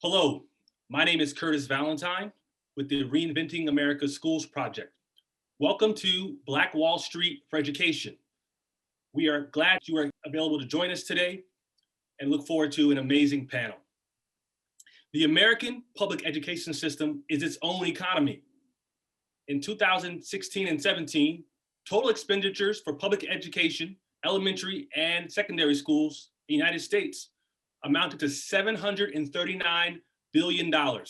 Hello, my name is Curtis Valentine with the Reinventing America Schools Project. Welcome to Black Wall Street for Education. We are glad you are available to join us today and look forward to an amazing panel. The American public education system is its own economy. In 2016 and 17, total expenditures for public education, elementary and secondary schools in the United States amounted to $739 billion, or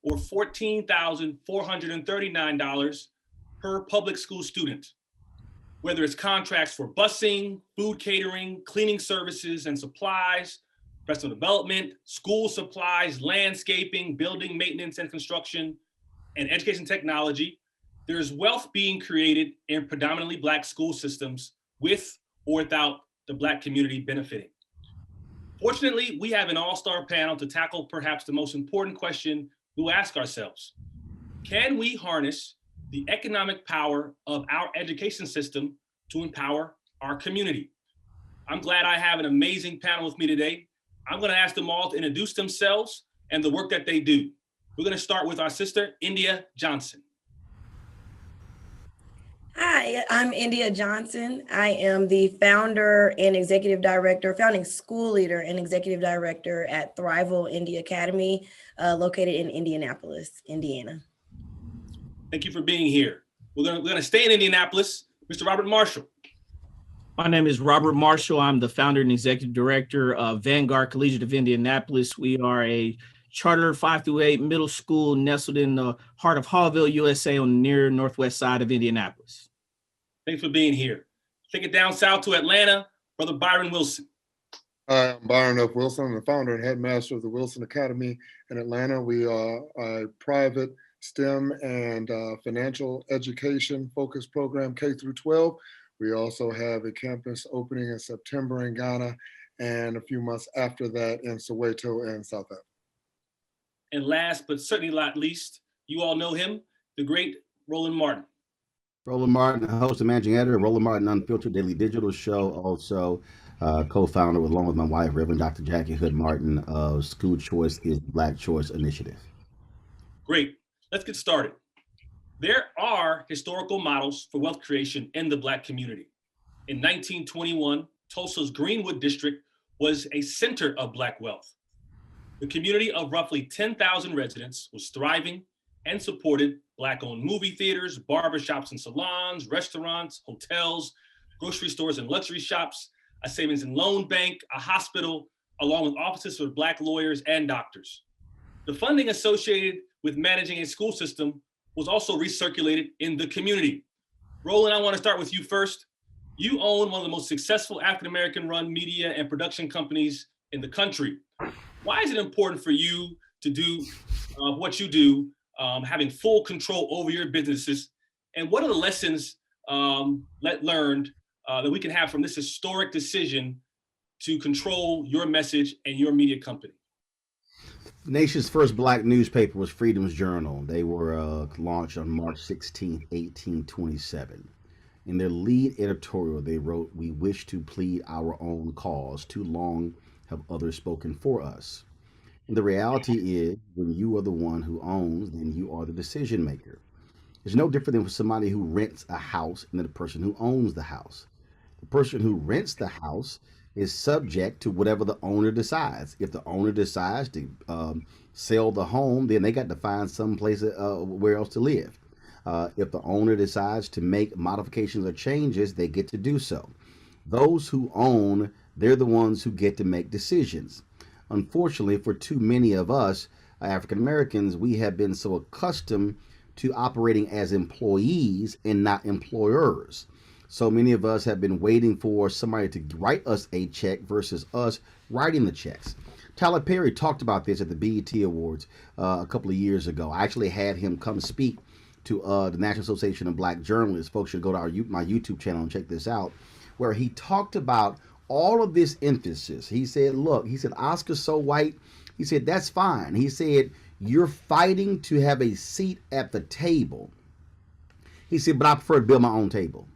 $14,439 per public school student, whether it's contracts for busing, food catering, cleaning services and supplies, professional development, school supplies, landscaping, building maintenance and construction, and education technology. There's wealth being created in predominantly Black school systems with or without the Black community benefiting. Fortunately, we have an all-star panel to tackle perhaps the most important question we'll ask ourselves. Can we harness the economic power of our education system to empower our community? I'm glad I have an amazing panel with me today. I'm going to ask them all to introduce themselves and the work that they do. We're going to start with our sister, India Johnson. Hi, I'm India Johnson. I am the founder and executive director, founding school leader and executive director at Thrival India Academy, located in Indianapolis, Indiana. Thank you for being here. We're going to stay in Indianapolis. Mr. Robert Marshall. My name is Robert Marshall. I'm the founder and executive director of Vanguard Collegiate of Indianapolis. We are a charter 5 through 8 middle school nestled in the heart of Hallville, USA, on the near northwest side of Indianapolis. Thanks for being here. Take it down south to Atlanta, Brother Byron Wilson. Hi, I'm Byron F. Wilson. I'm the founder and headmaster of the Wilson Academy in Atlanta. We are a private STEM and financial education focused program K through 12. We also have a campus opening in September in Ghana and a few months after that in Soweto and South Africa. And last but certainly not least, you all know him, the great Roland Martin. Roland Martin, host and managing editor of Roland Martin Unfiltered Daily Digital Show, also co-founder along with my wife, Reverend Dr. Jackie Hood Martin of School Choice is Black Choice Initiative. Great, let's get started. There are historical models for wealth creation in the Black community. In 1921, Tulsa's Greenwood District was a center of Black wealth. The community of roughly 10,000 residents was thriving and supported Black-owned movie theaters, barbershops and salons, restaurants, hotels, grocery stores and luxury shops, a savings and loan bank, a hospital, along with offices for Black lawyers and doctors. The funding associated with managing a school system was also recirculated in the community. Roland, I want to start with you first. You own one of the most successful African-American run media and production companies in the country. Why is it important for you to do what you do, having full control over your businesses? And what are the lessons learned that we can have from this historic decision to control your message and your media company? The nation's first Black newspaper was Freedom's Journal. They were launched on March 16, 1827. In their lead editorial, they wrote, "We wish to plead our own cause. Too long have others spoken for us." And the reality is, when you are the one who owns, then you are the decision maker. It's no different than for somebody who rents a house and the person who owns the house. The person who rents the house is subject to whatever the owner decides. If the owner decides to sell the home, then they got to find some place where else to live. If the owner decides to make modifications or changes, they get to do so. Those who own, they're the ones who get to make decisions. Unfortunately, for too many of us African Americans, we have been so accustomed to operating as employees and not employers. So many of us have been waiting for somebody to write us a check versus us writing the checks. Tyler Perry talked about this at the BET Awards a couple of years ago. I actually had him come speak to the National Association of Black Journalists. Folks should go to my YouTube channel and check this out, where he talked about all of this emphasis. He said, look, he said, Oscar's so white. He said, that's fine. He said, you're fighting to have a seat at the table. He said, but I prefer to build my own table.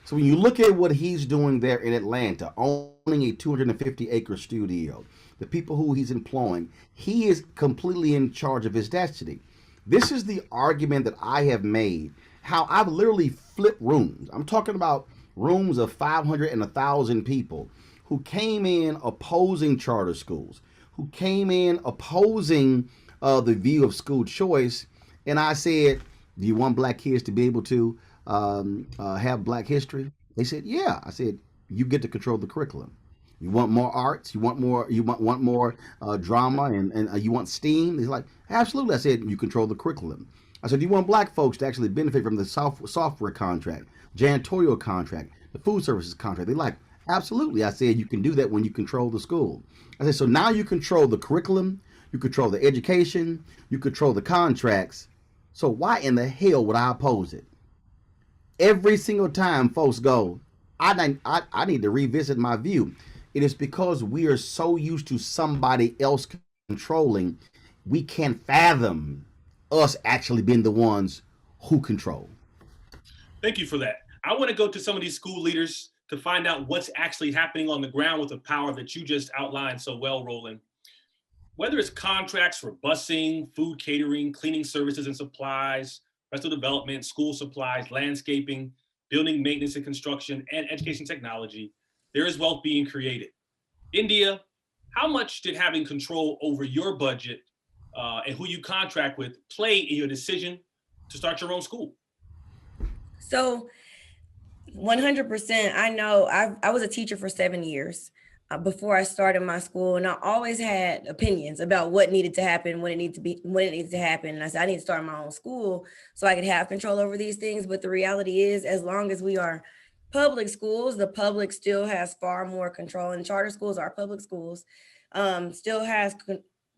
So when you look at what he's doing there in Atlanta, owning a 250-acre studio, the people who he's employing, he is completely in charge of his destiny. This is the argument that I have made, how I've literally flipped rooms. I'm talking about rooms of 500 and 1,000 people who came in opposing charter schools, who came in opposing the view of school choice. And I said, do you want black kids to be able to have black history? They said, yeah. I said, you get to control the curriculum. You want more arts? You want more? You want more drama and you want STEAM? He's like, absolutely. I said, you control the curriculum. I said, do you want black folks to actually benefit from the software contract, janitorial contract, the food services contract? They're like, absolutely. I said, you can do that when you control the school. I said, so now you control the curriculum, you control the education, you control the contracts. So why in the hell would I oppose it? Every single time folks go, I need to revisit my view. It is because we are so used to somebody else controlling, we can't fathom us actually being the ones who control. Thank you for that. I want to go to some of these school leaders to find out what's actually happening on the ground with the power that you just outlined so well, Roland. Whether it's contracts for busing, food catering, cleaning services and supplies, rental development, school supplies, landscaping, building maintenance and construction, and education technology, there is wealth being created. India, how much did having control over your budget and who you contract with play in your decision to start your own school? So 100%. I know I was a teacher for 7 years before I started my school, and I always had opinions about what needed to happen, when it needs to happen. And I said, I need to start my own school so I could have control over these things. But the reality is, as long as we are public schools, the public still has far more control, and charter schools are public schools, still has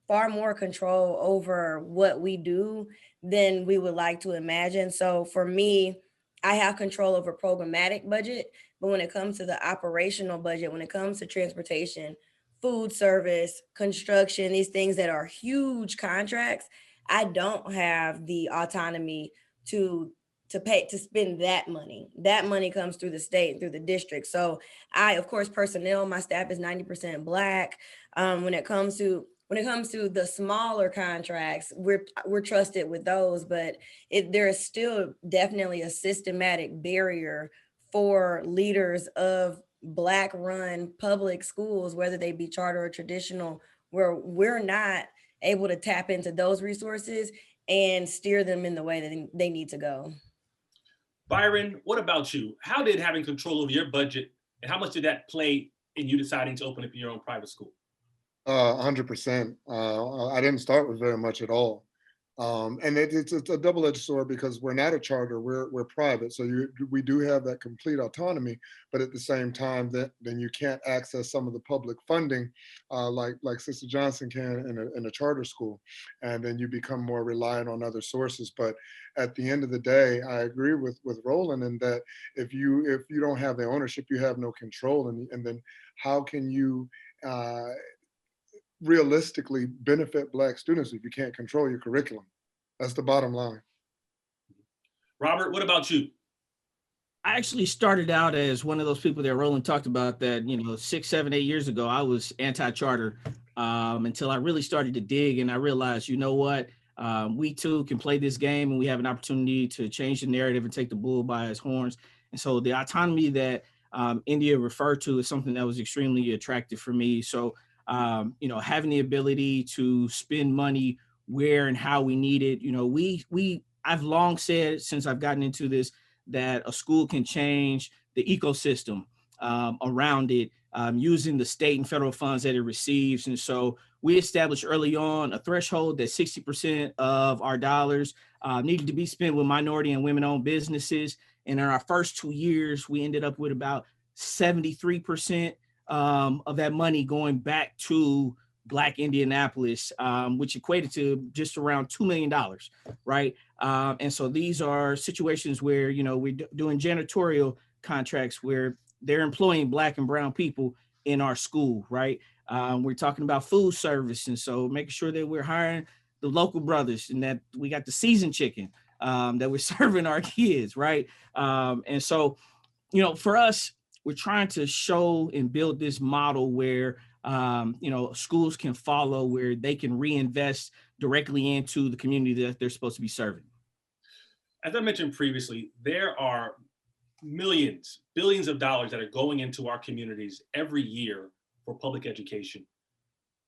far more control over what we do than we would like to imagine. So for me, I have control over programmatic budget, but when it comes to the operational budget, when it comes to transportation, food service, construction, these things that are huge contracts, I don't have the autonomy to spend that money. That money comes through the state, through the district. So of course, personnel, my staff is 90% Black. When it comes to the smaller contracts, we're trusted with those, but there is still definitely a systematic barrier for leaders of Black-run public schools, whether they be charter or traditional, where we're not able to tap into those resources and steer them in the way that they need to go. Byron, what about you? How did having control over your budget, and how much did that play in you deciding to open up your own private school? 100%. I didn't start with very much at all. And it's a double-edged sword because we're not a charter, we're private. So we do have that complete autonomy, but at the same time, then you can't access some of the public funding like Sister Johnson can in a charter school. And then you become more reliant on other sources. But at the end of the day, I agree with Roland in that if you don't have the ownership, you have no control. And then how can you realistically benefit Black students if you can't control your curriculum? That's the bottom line. Robert, what about you? I actually started out as one of those people that Roland talked about that, 6, 7, 8 years ago, I was anti-charter until I really started to dig and I realized, you know what, we too can play this game and we have an opportunity to change the narrative and take the bull by its horns. And so the autonomy that India referred to is something that was extremely attractive for me. So, having the ability to spend money where and how we need it. I've long said since I've gotten into this that a school can change the ecosystem around it using the state and federal funds that it receives. And so we established early on a threshold that 60% of our dollars needed to be spent with minority and women-owned businesses. And in our first 2 years, we ended up with about 73% of that money going back to Black Indianapolis, which equated to just around $2 million, right? And so these are situations where, we're doing janitorial contracts where they're employing Black and brown people in our school, right? We're talking about food service. And so making sure that we're hiring the local brothers and that we got the seasoned chicken that we're serving our kids, right? And so for us, we're trying to show and build this model where, schools can follow, where they can reinvest directly into the community that they're supposed to be serving. As I mentioned previously, there are millions, billions of dollars that are going into our communities every year for public education.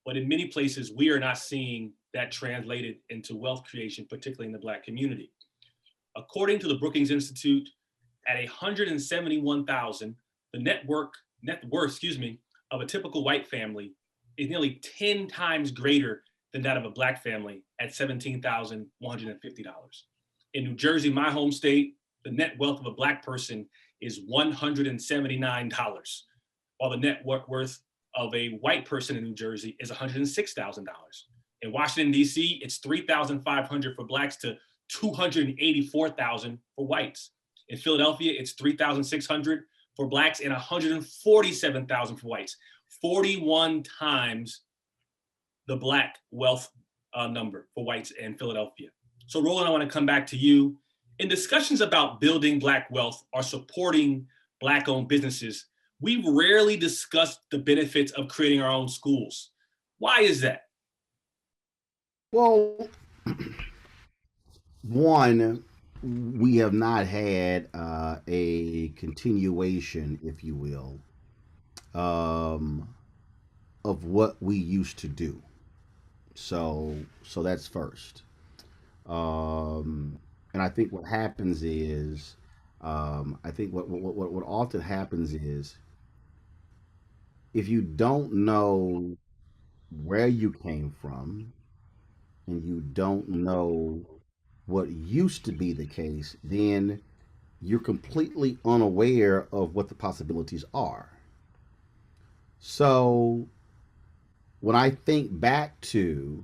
But in many places, we are not seeing that translated into wealth creation, particularly in the Black community. According to the Brookings Institute, at $171,000, the net worth, of a typical white family is nearly 10 times greater than that of a Black family at $17,150. In New Jersey, my home state, the net wealth of a Black person is $179, while the net worth of a white person in New Jersey is $106,000. In Washington, D.C., it's $3,500 for Blacks to $284,000 for whites. In Philadelphia, it's $3,600 for Blacks and $147,000 for whites. 41 times the Black wealth number for whites in Philadelphia. So Roland, I want to come back to you. In discussions about building Black wealth or supporting Black-owned businesses, we rarely discuss the benefits of creating our own schools. Why is that? Well, one, we have not had a continuation, if you will, of what we used to do. So that's first. And I think what happens is, what often happens is, if you don't know where you came from and you don't know what used to be the case, then you're completely unaware of what the possibilities are. So when I think back to,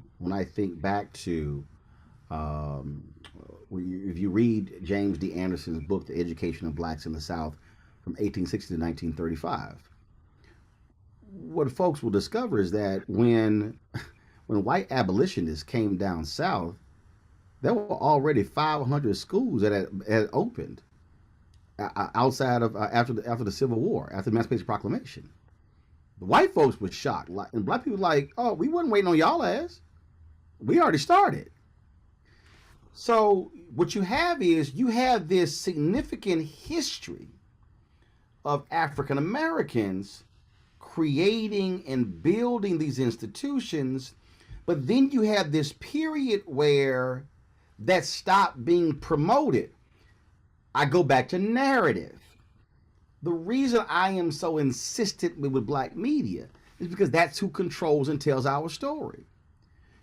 if you read James D. Anderson's book, The Education of Blacks in the South, from 1860 to 1935, what folks will discover is that when white abolitionists came down south, there were already 500 schools that had opened outside of after the Civil War, after the Emancipation Proclamation. The white folks were shocked, and Black people were like, "Oh, we wasn't waiting on y'all ass. We already started." So what you have is this significant history of African Americans creating and building these institutions, but then you have this period where that stopped being promoted. I go back to narrative. The reason I am so insistent with Black media is because that's who controls and tells our story.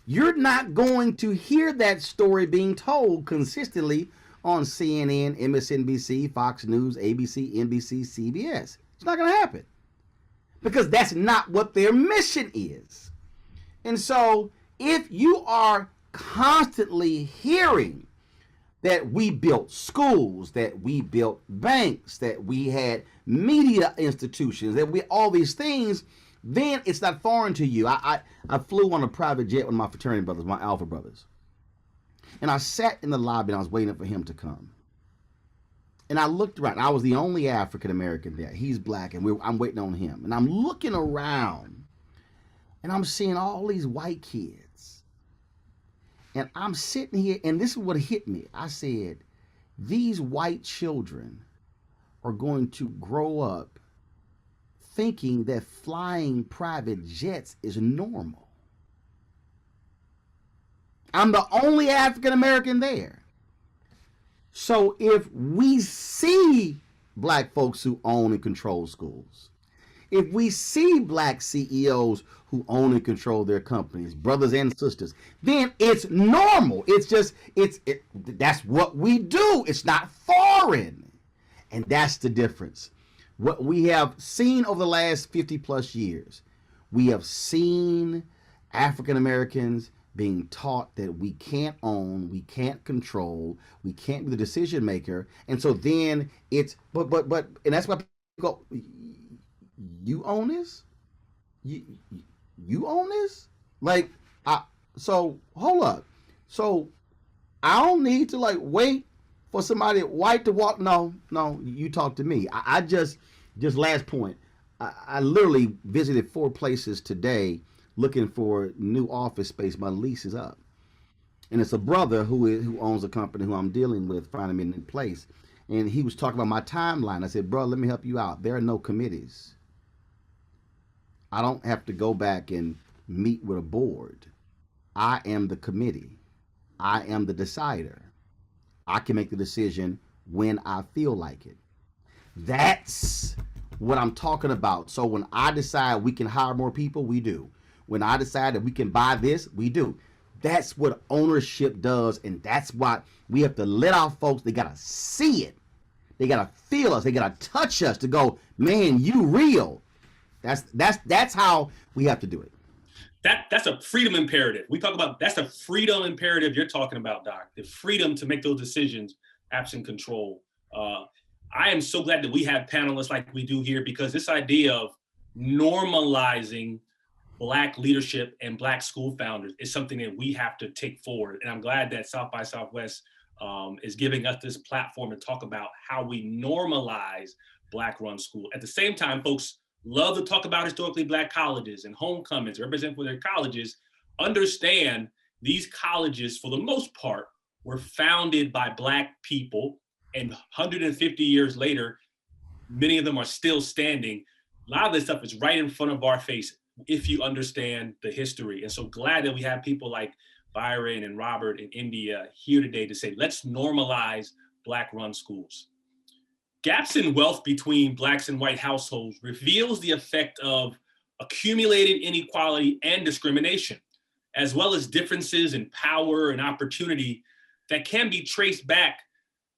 You're not going to hear that story being told consistently on CNN, MSNBC, Fox News, ABC, NBC, CBS. It's not going to happen because that's not what their mission is. And so if you are constantly hearing that we built schools, that we built banks, that we had media institutions, that we all these things, then it's not foreign to you. I flew on a private jet with my fraternity brothers, my Alpha brothers. And I sat in the lobby and I was waiting for him to come. And I looked around. I was the only African American there. He's Black and I'm waiting on him. And I'm looking around and I'm seeing all these white kids. And I'm sitting here, and this is what hit me. I said, these white children are going to grow up thinking that flying private jets is normal. I'm the only African American there. So if we see Black folks who own and control schools, if we see Black CEOs who own and control their companies, brothers and sisters, then it's normal. That's what we do. It's not foreign. And that's the difference. What we have seen over the last 50 plus years, we have seen African Americans being taught that we can't own, we can't control, we can't be the decision maker. And so then it's, but, and that's why people go, you own this? You own this? So hold up. So I don't need to wait for somebody white to walk. No, you talk to me. I just last point. I literally visited 4 places today looking for new office space. My lease is up, and it's a brother who owns a company who I'm dealing with finding me in place. And he was talking about my timeline. I said, bro, let me help you out. There are no committees. I don't have to go back and meet with a board. I am the committee. I am the decider. I can make the decision when I feel like it. That's what I'm talking about. So when I decide we can hire more people, we do. When I decide that we can buy this, we do. That's what ownership does, and that's why we have to let our folks, they gotta see it. They gotta feel us, they gotta touch us to go, man, you real. That's how we have to do it. That's a freedom imperative. We talk about, that's a freedom imperative you're talking about, Doc. The freedom to make those decisions, absent control. I am so glad that we have panelists like we do here, because this idea of normalizing Black leadership and Black school founders is something that we have to take forward. And I'm glad that South by Southwest is giving us this platform to talk about how we normalize Black run school. At the same time, folks love to talk about historically Black colleges and homecomings, represent for their colleges. Understand these colleges, for the most part, were founded by Black people, and 150 years later, many of them are still standing. A lot of this stuff is right in front of our face if you understand the history. And so glad that we have people like Byron and Robert and India here today to say, let's normalize Black run schools. Gaps in wealth between Blacks and white households reveals the effect of accumulated inequality and discrimination, as well as differences in power and opportunity that can be traced back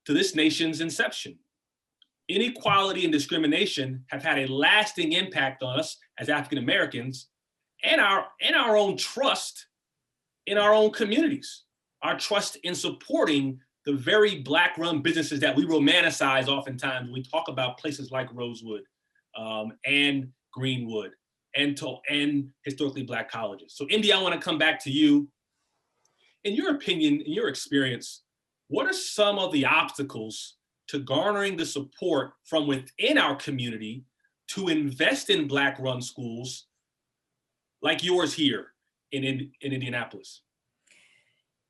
to this nation's inception. Inequality and discrimination have had a lasting impact on us as African Americans and our own trust in our own communities, our trust in supporting the very Black-run businesses that we romanticize oftentimes when we talk about places like Rosewood and Greenwood and historically Black colleges. So India, I want to come back to you. In your opinion, in your experience, what are some of the obstacles to garnering the support from within our community to invest in Black-run schools like yours here in Indianapolis?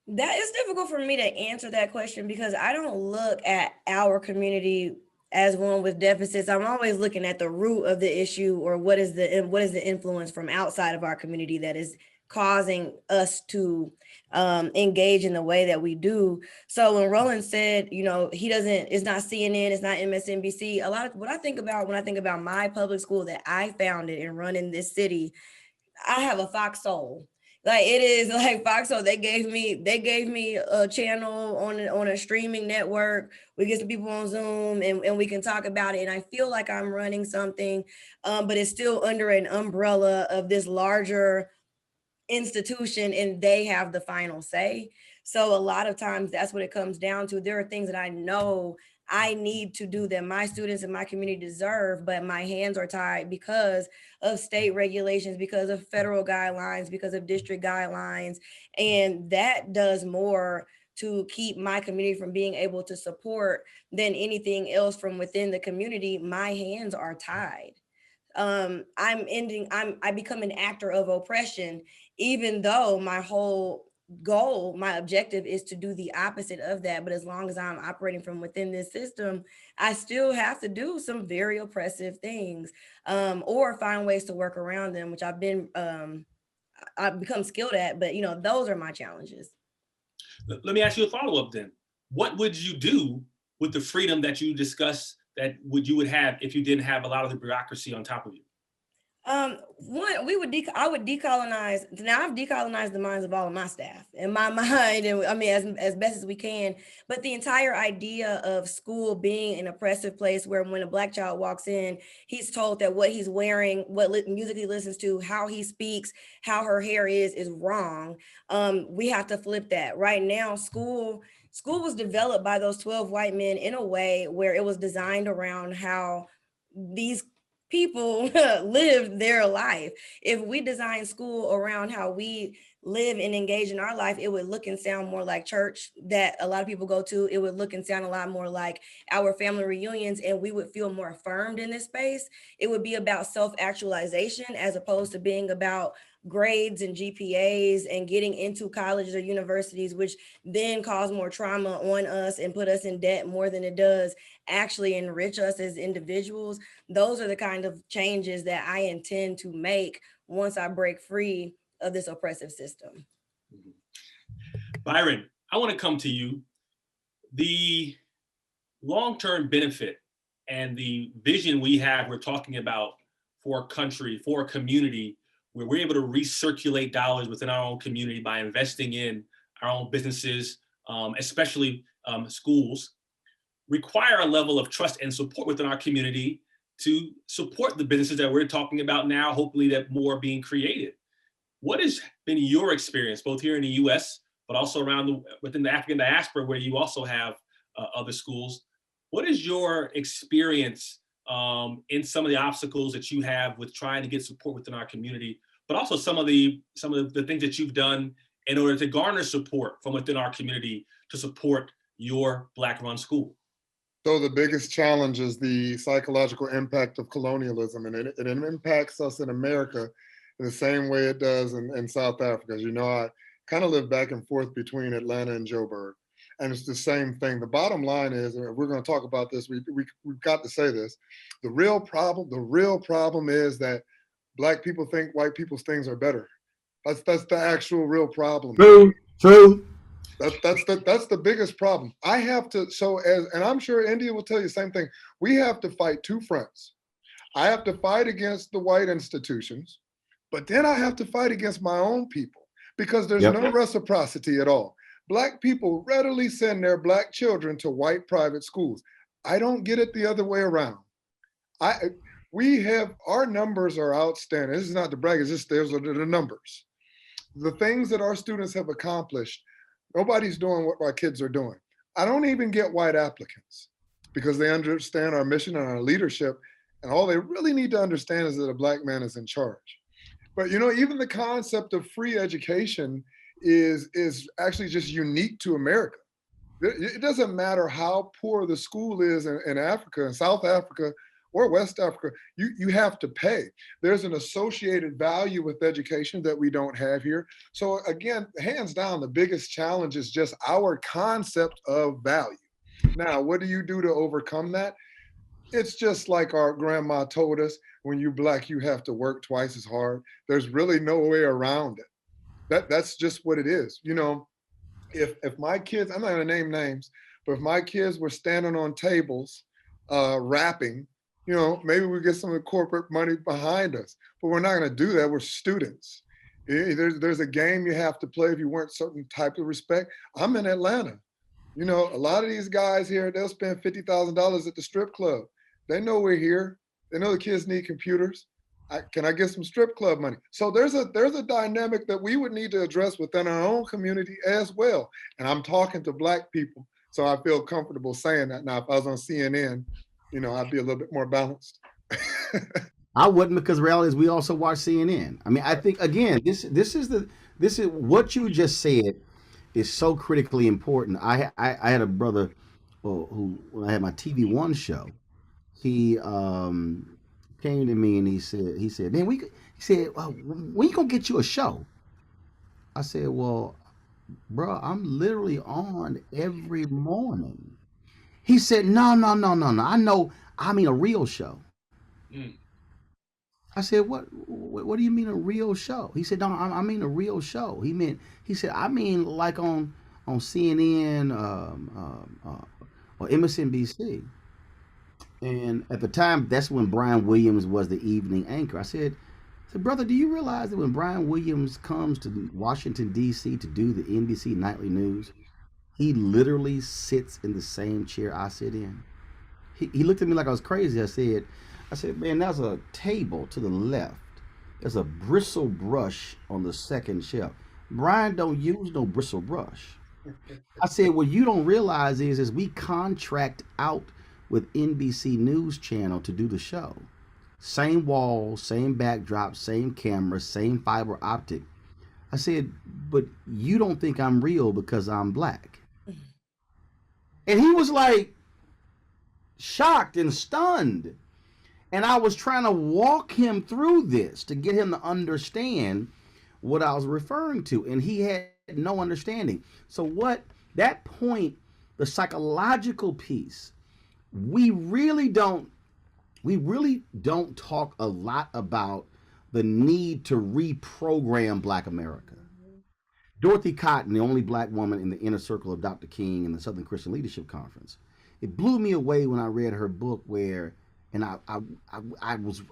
That is difficult for me to answer that question, because I don't look at our community as one with deficits. I'm always looking at the root of the issue, or what is the influence from outside of our community that is causing us to engage in the way that we do. So when Roland said, it's not CNN, it's not MSNBC, a lot of what I think about when I think about my public school that I founded and run in this city, I have a Fox soul. Like, it is like Fox soul. They gave me a channel on a streaming network. We get some people on Zoom and we can talk about it. And I feel like I'm running something, but it's still under an umbrella of this larger institution, and they have the final say. So a lot of times that's what it comes down to. There are things that I know I need to do that my students and my community deserve, but my hands are tied because of state regulations, because of federal guidelines, because of district guidelines. And that does more to keep my community from being able to support than anything else from within the community. My hands are tied. I become an actor of oppression, even though my whole goal, my objective is to do the opposite of that. But as long as I'm operating from within this system, I still have to do some very oppressive things, or find ways to work around them, which I've become skilled at, but those are my challenges. Let me ask you a follow-up then. What would you do with the freedom that you discussed that you would have if you didn't have a lot of the bureaucracy on top of you? I would decolonize. Now I've decolonized the minds of all of my staff in my mind, and I mean as best as we can. But the entire idea of school being an oppressive place where when a Black child walks in, he's told that what he's wearing, what music he listens to, how he speaks, how her hair is wrong. We have to flip that. Right now, school was developed by those 12 white men in a way where it was designed around how these people live their life. If we design school around how we live and engage in our life, it would look and sound more like church that a lot of people go to. It would look and sound a lot more like our family reunions, and we would feel more affirmed in this space. It would be about self-actualization as opposed to being about grades and GPAs and getting into colleges or universities, which then cause more trauma on us and put us in debt more than it does actually enrich us as individuals. Those are the kind of changes that I intend to make once I break free of this oppressive system. Byron, I want to come to you. The long-term benefit and the vision we're talking about for a country, for a community, where we're able to recirculate dollars within our own community by investing in our own businesses, especially schools, require a level of trust and support within our community to support the businesses that we're talking about now, hopefully that more are being created. What has been your experience, both here in the US, but also within the African diaspora, where you also have other schools? What is your experience in some of the obstacles that you have with trying to get support within our community, but also some of the things that you've done in order to garner support from within our community to support your Black-run school? So the biggest challenge is the psychological impact of colonialism, and it impacts us in America in the same way it does in South Africa. As you know, I kind of live back and forth between Atlanta and Joburg, and it's the same thing. The bottom line is, and we're going to talk about this, we've got to say this, the real problem is that Black people think white people's things are better. That's the actual real problem. True. That's the biggest problem. I have to, and I'm sure India will tell you the same thing. We have to fight two fronts. I have to fight against the white institutions, but then I have to fight against my own people, because there's no reciprocity at all. Black people readily send their Black children to white private schools. I don't get it the other way around. Our numbers are outstanding. This is not to brag, it's just there's the numbers. The things that our students have accomplished, nobody's doing what our kids are doing. I don't even get white applicants because they understand our mission and our leadership, and all they really need to understand is that a Black man is in charge. But even the concept of free education is actually just unique to America. It doesn't matter how poor the school is in Africa, in South Africa, or West Africa, you have to pay. There's an associated value with education that we don't have here. So again, hands down, the biggest challenge is just our concept of value. Now, what do you do to overcome that? It's just like our grandma told us, when you're Black, you have to work twice as hard. There's really no way around it. That's just what it is. If my kids, I'm not gonna name names, but if my kids were standing on tables rapping, maybe we get some of the corporate money behind us, but we're not going to do that. We're students. There's a game you have to play if you want certain type of respect. I'm in Atlanta. A lot of these guys here, they'll spend $50,000 at the strip club. They know we're here. They know the kids need computers. Can I get some strip club money? So there's a dynamic that we would need to address within our own community as well. And I'm talking to Black people, so I feel comfortable saying that. Now, if I was on CNN, I'd be a little bit more balanced. I wouldn't, because the reality is we also watch CNN. I mean, I think again, this is what you just said is so critically important. I had a brother who, when I had my TV One show, he came to me and he said, man, well, when you gonna get you a show? I said, well, bro, I'm literally on every morning. He said, no. I know. I mean a real show. Mm. I said, what do you mean a real show? He said, no, I mean a real show. He said, I mean like on CNN or MSNBC. And at the time, that's when Brian Williams was the evening anchor. I said, brother, do you realize that when Brian Williams comes to Washington, D.C. to do the NBC Nightly News, he literally sits in the same chair I sit in? He looked at me like I was crazy. I said, man, there's a table to the left. There's a bristle brush on the second shelf. Brian don't use no bristle brush. I said, what you don't realize is we contract out with NBC News Channel to do the show. Same walls, same backdrop, same camera, same fiber optic. I said, but you don't think I'm real because I'm black. And he was like shocked and stunned. And I was trying to walk him through this to get him to understand what I was referring to. And he had no understanding. So what that point, the psychological piece, we really don't talk a lot about the need to reprogram Black America. Dorothy Cotton, the only Black woman in the inner circle of Dr. King and the Southern Christian Leadership Conference, it blew me away when I read her book and I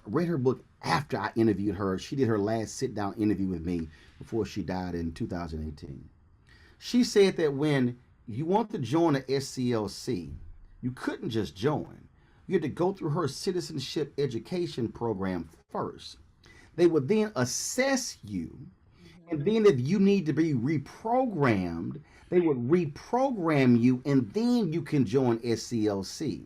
read her book after I interviewed her. She did her last sit-down interview with me before she died in 2018. She said that when you want to join a SCLC, you couldn't just join. You had to go through her citizenship education program first. They would then assess you, and then if you need to be reprogrammed, they would reprogram you, and then you can join SCLC.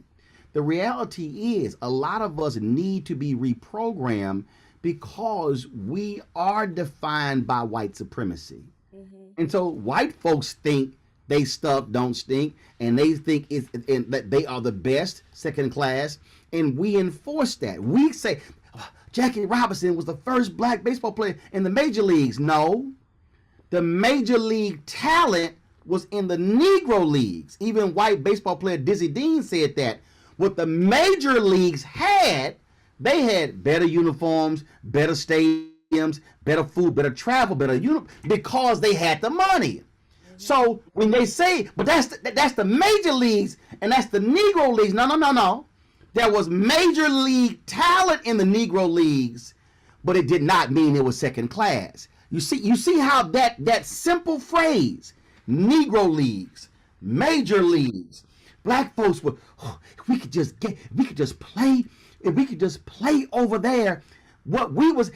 The reality is a lot of us need to be reprogrammed because we are defined by white supremacy. And so white folks think they stuff don't stink, and they think that they are the best, second class, and we enforce that. We say, Jackie Robinson was the first Black baseball player in the major leagues. No, the major league talent was in the Negro leagues. Even white baseball player Dizzy Dean said that. What the major leagues had, they had better uniforms, better stadiums, better food, better travel, because they had the money. So when they say, but that's the major leagues and that's the Negro leagues. No. There was major league talent in the Negro leagues, but it did not mean it was second class. You see how that simple phrase, Negro leagues, major leagues, Black folks were, if we could just play over there, what we was,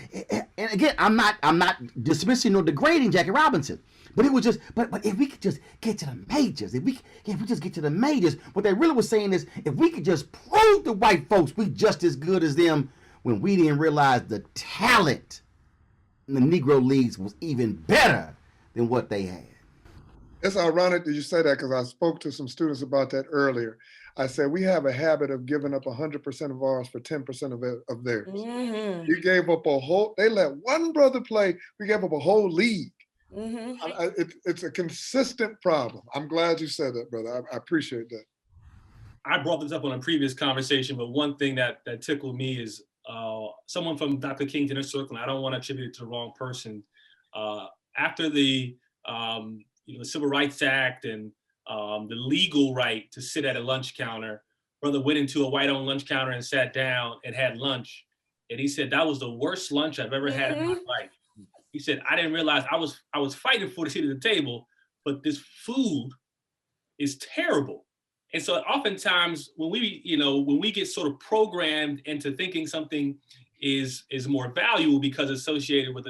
and again, I'm not dismissing or degrading Jackie Robinson, but it was just, but if we could just get to the majors, if we just get to the majors, what they really was saying is, if we could just prove to white folks we just as good as them, when we didn't realize the talent in the Negro leagues was even better than what they had. It's ironic that you say that because I spoke to some students about that earlier. I said, we have a habit of giving up 100% of ours for 10% of theirs. Mm-hmm. You gave up they let one brother play, we gave up a whole league. Mm-hmm. It's a consistent problem. I'm glad you said that, brother. I appreciate that. I brought this up on a previous conversation, but one thing that tickled me is someone from Dr. King's inner circle, and I don't want to attribute it to the wrong person, after the Civil Rights Act and the legal right to sit at a lunch counter, brother went into a white-owned lunch counter and sat down and had lunch. And he said, that was the worst lunch I've ever had in my life. He said, I didn't realize I was fighting for the seat at the table, but this food is terrible. And so oftentimes when we get sort of programmed into thinking something is more valuable because it's associated with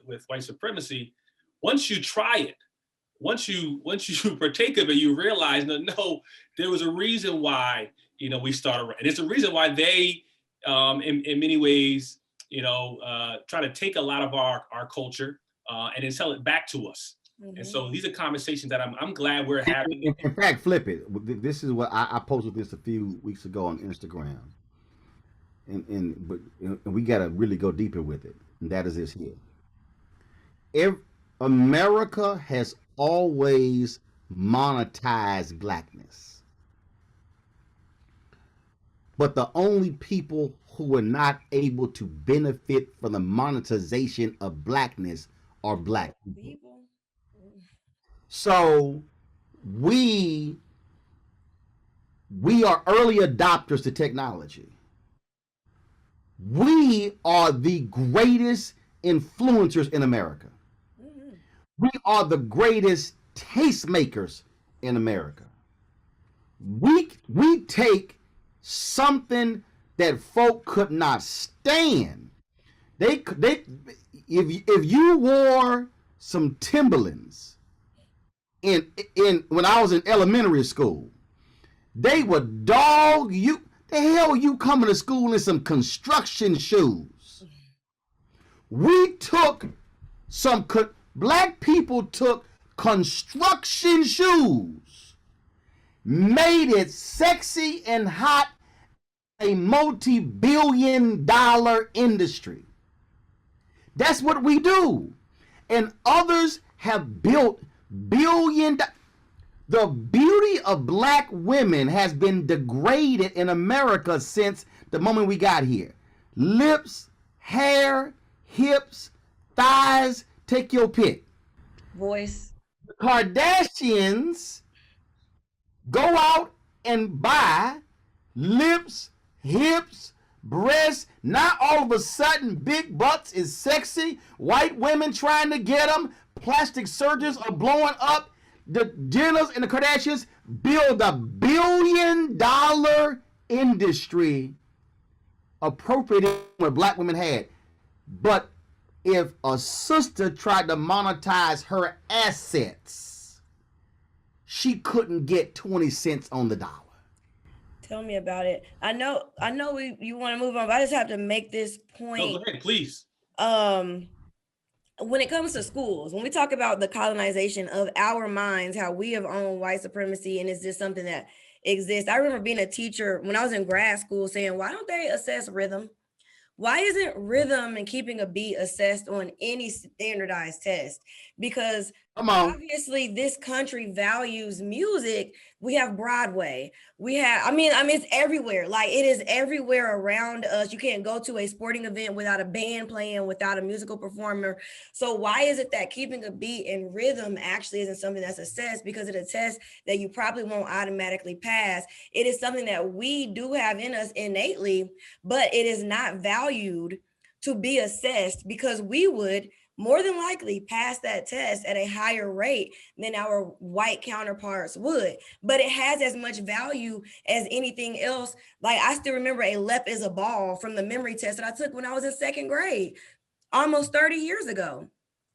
with white supremacy, once you try it, once you partake of it, you realize that no, there was a reason why we started, and it's a reason why they in many ways try to take a lot of our culture and then sell it back to us. Mm-hmm. And so these are conversations that I'm glad we're having. In fact, flip it. This is what I posted this a few weeks ago on Instagram, and we got to really go deeper with it. And that is this here. America has always monetized blackness, but the only people who were not able to benefit from the monetization of blackness are Black people. So we are early adopters to technology. We are the greatest influencers in America. We are the greatest tastemakers in America. We take something that folk could not stand. If you wore some Timberlands in when I was in elementary school, they would dog you. The hell you coming to school in some construction shoes? We took black people took construction shoes, made it sexy and hot, a multi-billion-dollar industry. That's what we do. And others have built the beauty of black women has been degraded in America since the moment we got here. Lips, hair, hips, thighs, take your pick. Voice. The Kardashians go out and buy lips, hips, breasts. Now all of a sudden big butts is sexy. White women trying to get them. Plastic surgeons are blowing up. The Jenners and the Kardashians build $1 billion industry appropriating what black women had. But if a sister tried to monetize her assets, she couldn't get 20 cents on the dollar. Tell me about it. I know you want to move on, but I just have to make this point. No, go ahead, please. When it comes to schools, when we talk about the colonization of our minds, how we have owned white supremacy, and it's just something that exists. I remember being a teacher when I was in grad school saying, why don't they assess rhythm? Why isn't rhythm and keeping a beat assessed on any standardized test? Because obviously this country values music. We have Broadway. We have, I mean, it's everywhere. Like it is everywhere around us. You can't go to a sporting event without a band playing, without a musical performer. So why is it that keeping a beat and rhythm actually isn't something that's assessed? Because it's a test that you probably won't automatically pass. It is something that we do have in us innately, but it is not valued to be assessed because we would more than likely pass that test at a higher rate than our white counterparts would. But it has as much value as anything else. Like I still remember a lep is a ball from the memory test that I took when I was in second grade, almost 30 years ago.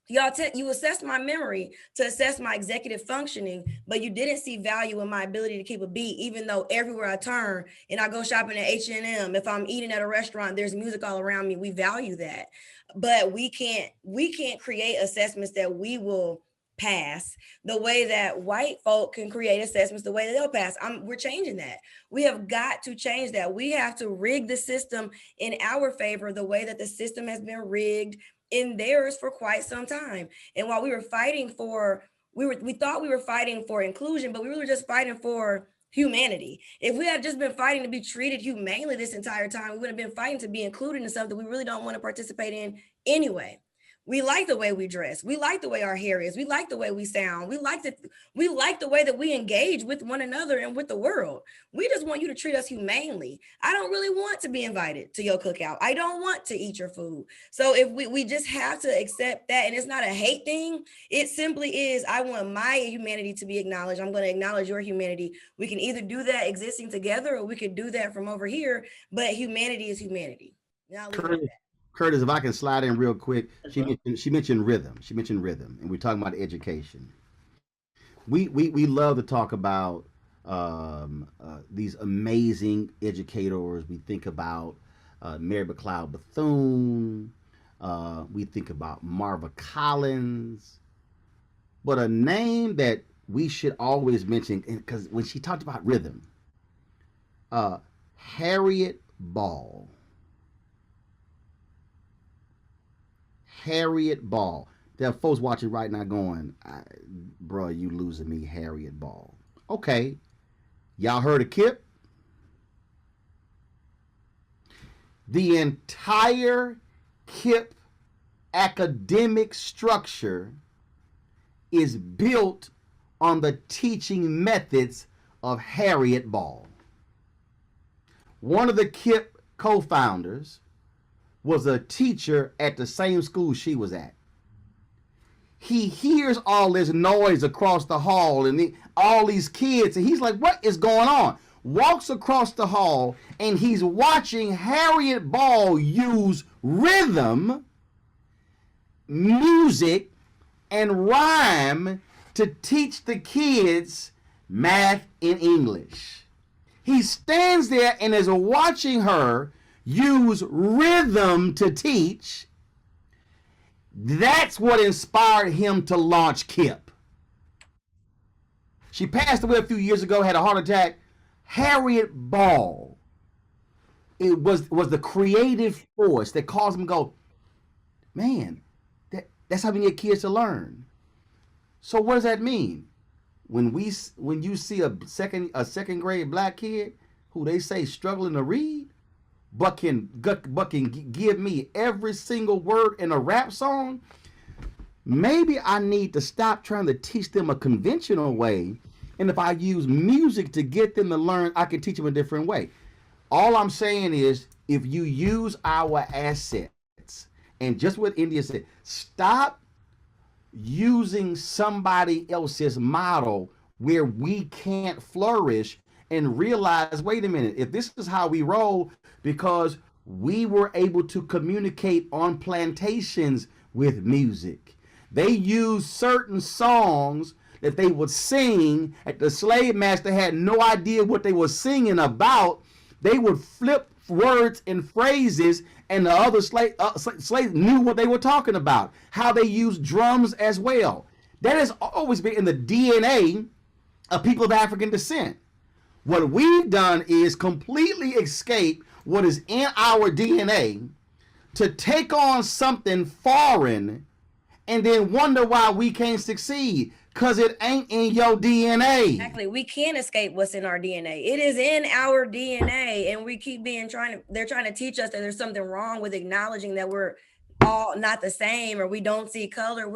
You assessed my memory to assess my executive functioning, but you didn't see value in my ability to keep a beat, even though everywhere I turn and I go shopping at H&M, if I'm eating at a restaurant, there's music all around me. We value that, but we can't create assessments that we will pass the way that white folk can create assessments the way that they'll pass. We're changing that. We have got to change that. We have to rig the system in our favor the way that the system has been rigged in theirs for quite some time. And while we were fighting for, we thought we were fighting for inclusion, but we were just fighting for humanity. If we had just been fighting to be treated humanely this entire time, we would have been fighting to be included in something we really don't want to participate in anyway. We like the way we dress. We like the way our hair is. We like the way we sound. We like the way that we engage with one another and with the world. We just want you to treat us humanely. I don't really want to be invited to your cookout. I don't want to eat your food. So if we just have to accept that, and it's not a hate thing. It simply is, I want my humanity to be acknowledged. I'm going to acknowledge your humanity. We can either do that existing together or we could do that from over here, but humanity is humanity. Now, Curtis, if I can slide in real quick, she mentioned rhythm. She mentioned rhythm, and we're talking about education. We love to talk about these amazing educators. We think about Mary McLeod Bethune. We think about Marva Collins. But a name that we should always mention, because when she talked about rhythm, Harriet Ball. Harriet Ball. There are folks watching right now going, bro, you losing me, Harriet Ball. Okay. Y'all heard of KIPP? The entire KIPP academic structure is built on the teaching methods of Harriet Ball. One of the KIPP co-founders was a teacher at the same school she was at. He hears all this noise across the hall and all these kids, and he's like, what is going on? Walks across the hall, and he's watching Harriet Ball use rhythm, music, and rhyme to teach the kids math and English. He stands there and is watching her use rhythm to teach. That's what inspired him to launch KIP. She passed away a few years ago, had a heart attack. Harriet Ball, it was the creative force that caused him to go, man, that's how we get kids to learn. So what does that mean? When you see a second grade black kid who they say struggling to read, but can give me every single word in a rap song, maybe I need to stop trying to teach them a conventional way. And if I use music to get them to learn, I can teach them a different way. All I'm saying is, if you use our assets, and just what India said, stop using somebody else's model where we can't flourish, and realize, wait a minute, if this is how we roll, because we were able to communicate on plantations with music. They used certain songs that they would sing, and the slave master had no idea what they were singing about. They would flip words and phrases, and the other slaves knew what they were talking about. How they used drums as well. That has always been in the DNA of people of African descent. What we've done is completely escape what is in our DNA to take on something foreign and then wonder why we can't succeed, because it ain't in your DNA. Exactly. We can't escape what's in our DNA. It is in our DNA, and we keep they're trying to teach us that there's something wrong with acknowledging that we're all not the same, or we don't see color.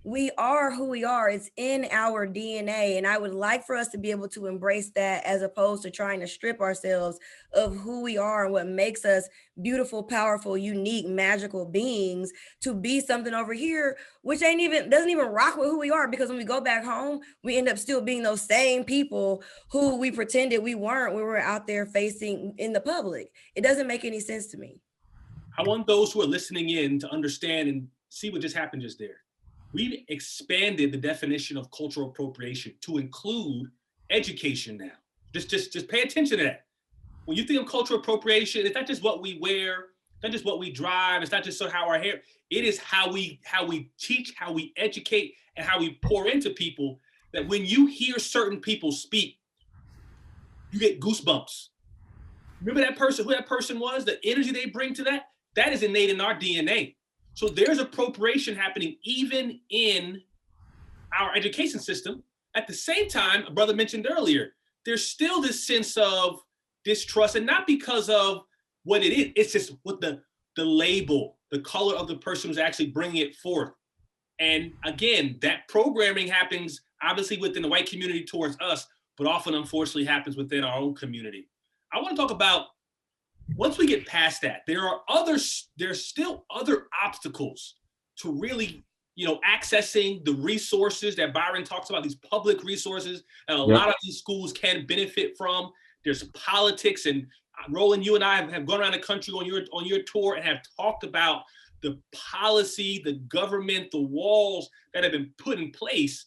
We are who we are. It's in our DNA. And I would like for us to be able to embrace that, as opposed to trying to strip ourselves of who we are and what makes us beautiful, powerful, unique, magical beings, to be something over here, which doesn't even rock with who we are. Because when we go back home, we end up still being those same people who we pretended we weren't when we were out there facing in the public. It doesn't make any sense to me. I want those who are listening in to understand and see what just happened just there. We've expanded the definition of cultural appropriation to include education now. Just pay attention to that. When you think of cultural appropriation, it's not just what we wear, it's not just what we drive, it's not just how our hair, it is how we teach, how we educate, and how we pour into people, that when you hear certain people speak, you get goosebumps. Remember that person, who that person was, the energy they bring to that is innate in our DNA. So there's appropriation happening even in our education system. At the same time, a brother mentioned earlier, there's still this sense of distrust, and not because of what it is, it's just what the label, the color of the person who's actually bringing it forth. And again, that programming happens obviously within the white community towards us, but often unfortunately happens within our own community. I want to talk about, once we get past that, there's still other obstacles to really, accessing the resources that Byron talks about, these public resources that a lot of these schools can benefit from. There's politics, and Roland, you and I have gone around the country on your tour and have talked about the policy, the government, the walls that have been put in place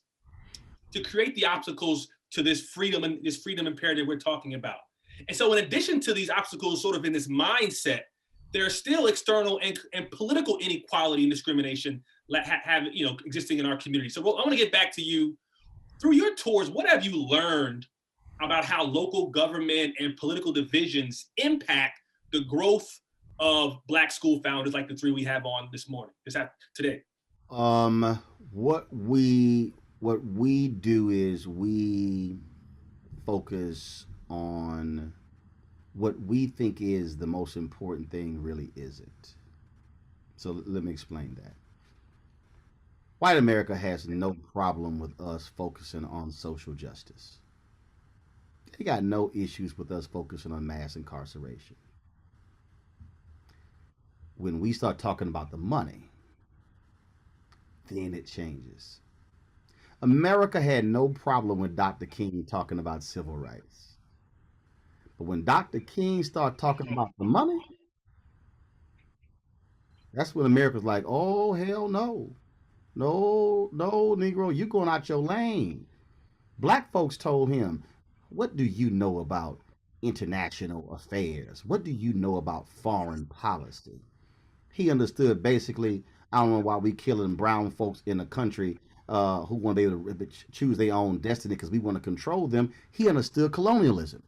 to create the obstacles to this freedom imperative we're talking about. And so in addition to these obstacles sort of in this mindset, there are still external and political inequality and discrimination existing in our community. So I want to get back to you. Through your tours, what have you learned about how local government and political divisions impact the growth of Black school founders like the three we have on today? What we do is we focus on what we think is the most important thing really isn't. So let me explain that. White America has no problem with us focusing on social justice. They got no issues with us focusing on mass incarceration. When we start talking about the money, then it changes. America had no problem with Dr. King talking about civil rights. But when Dr. King started talking about the money, that's when America's like, oh, hell no. No, Negro, you going out your lane. Black folks told him, what do you know about international affairs? What do you know about foreign policy? He understood basically, I don't know why we killing brown folks in a country who want to be able to choose their own destiny because we want to control them. He understood colonialism.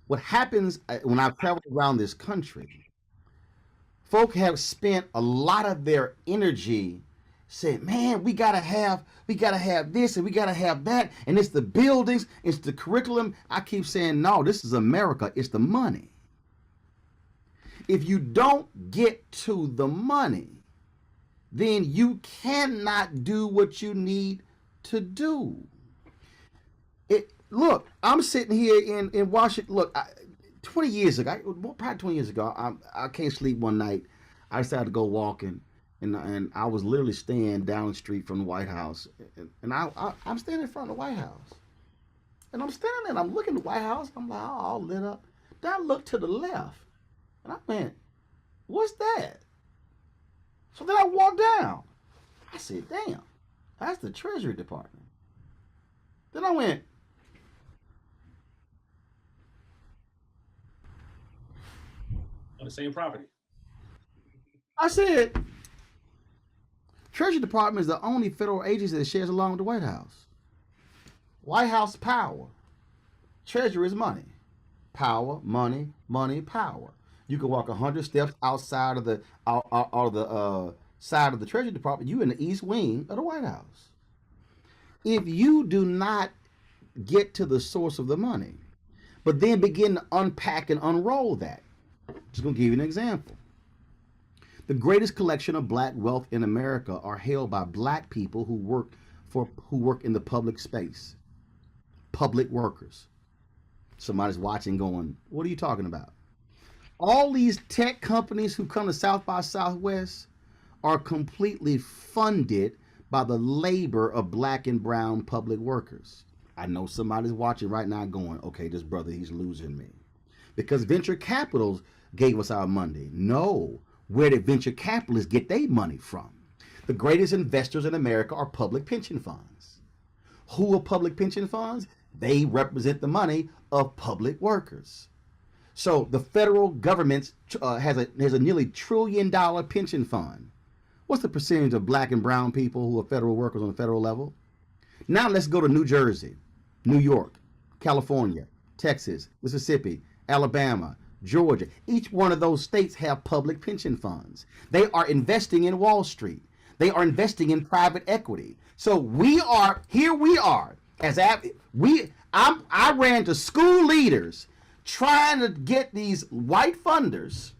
What happens when I've traveled around this country, folk have spent a lot of their energy saying, man, we gotta have this and we gotta have that, and it's the buildings, it's the curriculum. I keep saying, no, this is America, it's the money. If you don't get to the money, then you cannot do what you need to do. Look, I'm sitting here in Washington. Look, 20 years ago, probably 20 years ago, I can't sleep one night. I decided to go walking, and I was literally staying down the street from the White House. And I'm standing in front of the White House. And I'm standing there, and I'm looking at the White House. I'm like, oh, all lit up. Then I look to the left, and I went, what's that? So then I walked down. I said, damn, that's the Treasury Department. Then I went, on the same property. I said, Treasury Department is the only federal agency that shares along with the White House. White House power. Treasury is money. Power, money, money, power. You can walk 100 steps outside of the side of the Treasury Department. You in the east wing of the White House. If you do not get to the source of the money, but then begin to unpack and unroll that, just gonna give you an example. The greatest collection of black wealth in America are held by black people who work in the public space. Public workers. Somebody's watching going, what are you talking about? All these tech companies who come to South by Southwest are completely funded by the labor of black and brown public workers. I know somebody's watching right now going, okay, this brother, he's losing me. Because venture capitals gave us our money. No, where did venture capitalists get their money from? The greatest investors in America are public pension funds. Who are public pension funds? They represent the money of public workers. So the federal government has a nearly $1 trillion pension fund. What's the percentage of black and brown people who are federal workers on the federal level? Now let's go to New Jersey, New York, California, Texas, Mississippi, Alabama, Georgia. Each one of those states have public pension funds. They are investing in Wall Street. They are investing in private equity. So we are I ran to school leaders trying to get these white funders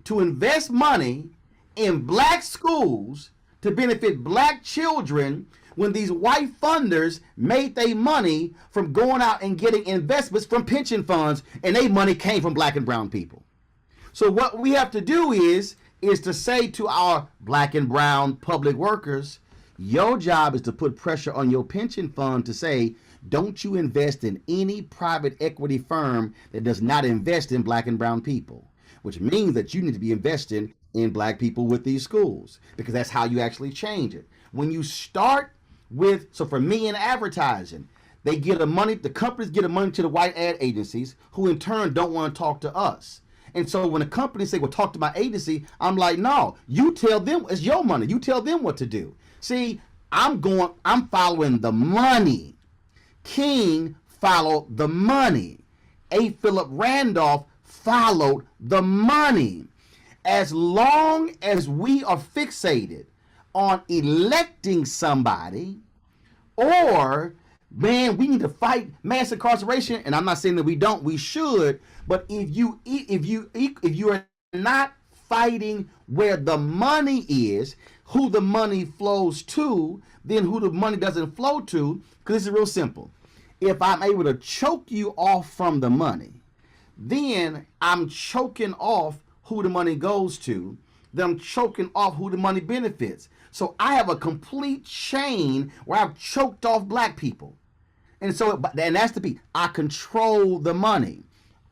to invest money in black schools to benefit black children when these white funders made their money from going out and getting investments from pension funds, and their money came from black and brown people. So what we have to do is to say to our black and brown public workers, your job is to put pressure on your pension fund to say, don't you invest in any private equity firm that does not invest in black and brown people, which means that you need to be investing in black people with these schools, because that's how you actually change it. When you start with, so for me in advertising, they get the companies get the money to the white ad agencies, who in turn don't want to talk to us. And so when the companies say, well, talk to my agency, I'm like, no, you tell them, it's your money. You tell them what to do. See, I'm following the money. King followed the money. A. Philip Randolph followed the money. As long as we are fixated on electing somebody, or, man, we need to fight mass incarceration, and I'm not saying that we don't, we should, but if you are not fighting where the money is, who the money flows to, then who the money doesn't flow to, because this is real simple. If I'm able to choke you off from the money, then I'm choking off who the money goes to, then I'm choking off who the money benefits. So I have a complete chain where I've choked off black people. And so, and that's the piece. I control the money.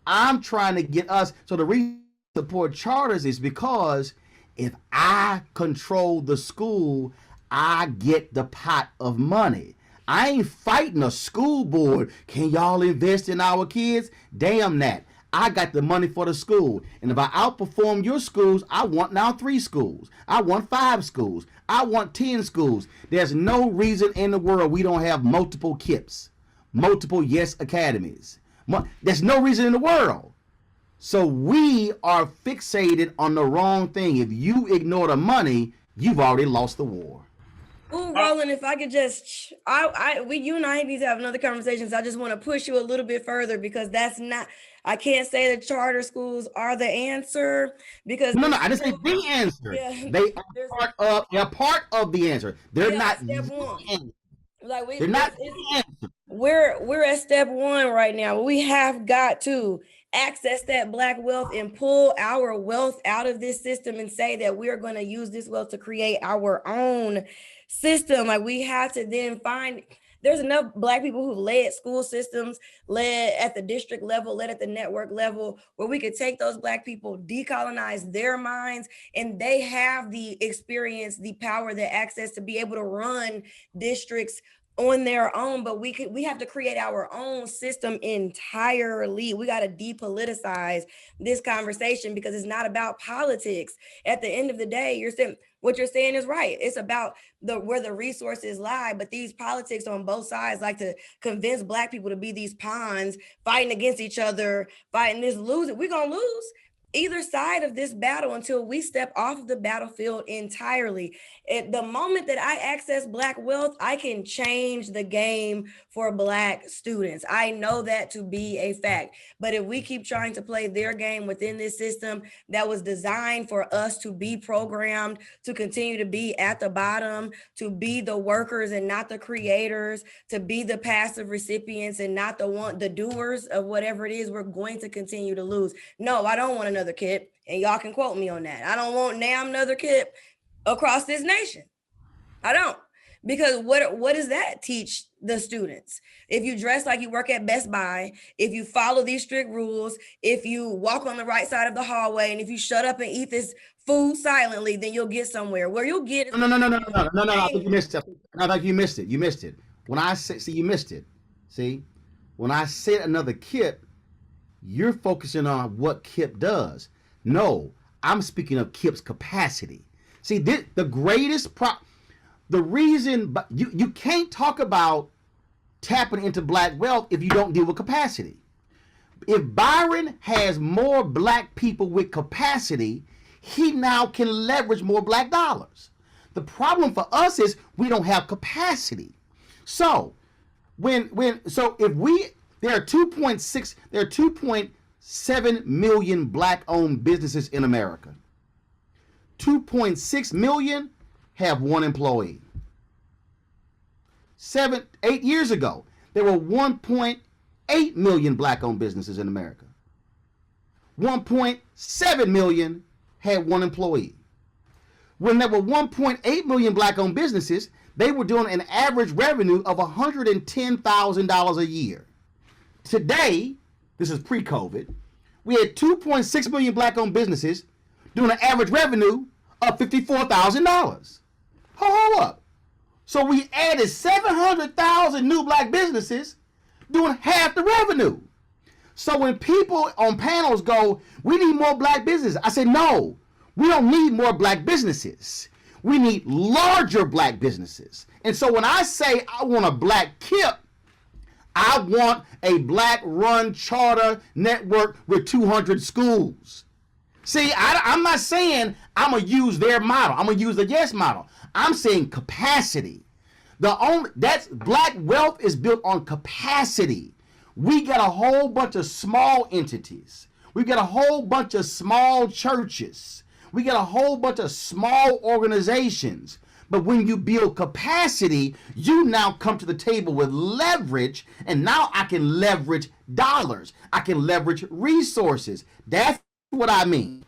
I'm trying to get us, so the reason I support charters is because if I control the school, I get the pot of money. I ain't fighting a school board. Can y'all invest in our kids? Damn that. I got the money for the school. And if I outperform your schools, I want now 3 schools. I want 5 schools. I want 10 schools. There's no reason in the world we don't have multiple KIPs, multiple Yes Academies. There's no reason in the world. So we are fixated on the wrong thing. If you ignore the money, you've already lost the war. Ooh, Roland, if I could just, you and I need to have another conversation. So I just want to push you a little bit further, because that's not, I can't say that charter schools are the answer, because no, I didn't say the answer. Yeah, they're part of the answer. They're not step one. Like they're not the answer. We're at step 1 right now. We have got to access that Black wealth and pull our wealth out of this system and say that we're going to use this wealth to create our own system. Like, we have to then find, there's enough Black people who've led school systems, led at the district level, led at the network level, where we could take those Black people, decolonize their minds, and they have the experience, the power, the access to be able to run districts on their own. But we have to create our own system entirely. We got to depoliticize this conversation, because it's not about politics. At the end of the day, what you're saying is right. It's about where the resources lie. But these politics on both sides like to convince Black people to be these pawns, fighting against each other, fighting this, losing. We're gonna lose either side of this battle until we step off of the battlefield entirely. At the moment that I access Black wealth, I can change the game for Black students. I know that to be a fact. But if we keep trying to play their game within this system that was designed for us to be programmed, to continue to be at the bottom, to be the workers and not the creators, to be the passive recipients and not the doers of whatever it is, we're going to continue to lose. No, I don't want another KIP, and y'all can quote me on that. I don't want another KIP across this nation. I don't, because what does that teach the students? If you dress like you work at Best Buy, if you follow these strict rules, if you walk on the right side of the hallway, and if you shut up and eat this food silently, then you'll get somewhere. Where you'll get No. I think you missed it. I think you missed it. You missed it. When I say, you missed it. See, when I said another KIP, you're focusing on what KIP does. No, I'm speaking of KIP's capacity. See, the greatest the reason, but you can't talk about tapping into Black wealth if you don't deal with capacity. If Byron has more Black people with capacity, he now can leverage more Black dollars. The problem for us is we don't have capacity. So if there are 2.7 million Black-owned businesses in America. 2.6 million have 1 employee. 8 years ago, there were 1.8 million Black-owned businesses in America. 1.7 million had 1 employee. When there were 1.8 million Black-owned businesses, they were doing an average revenue of $110,000 a year. Today, this is pre-COVID, we had 2.6 million Black-owned businesses doing an average revenue of $54,000. Hold up. So we added 700,000 new Black businesses doing half the revenue. So when people on panels go, we need more Black businesses, I say, no, we don't need more Black businesses. We need larger Black businesses. And so when I say I want a Black KIP, I want a Black-run charter network with 200 schools. See, I'm not saying I'm going to use their model. I'm going to use the Yes model. I'm saying capacity. That's Black wealth is built on capacity. We got a whole bunch of small entities. We got a whole bunch of small churches. We got a whole bunch of small organizations. But when you build capacity, you now come to the table with leverage, and now I can leverage dollars. I can leverage resources. That's what I mean.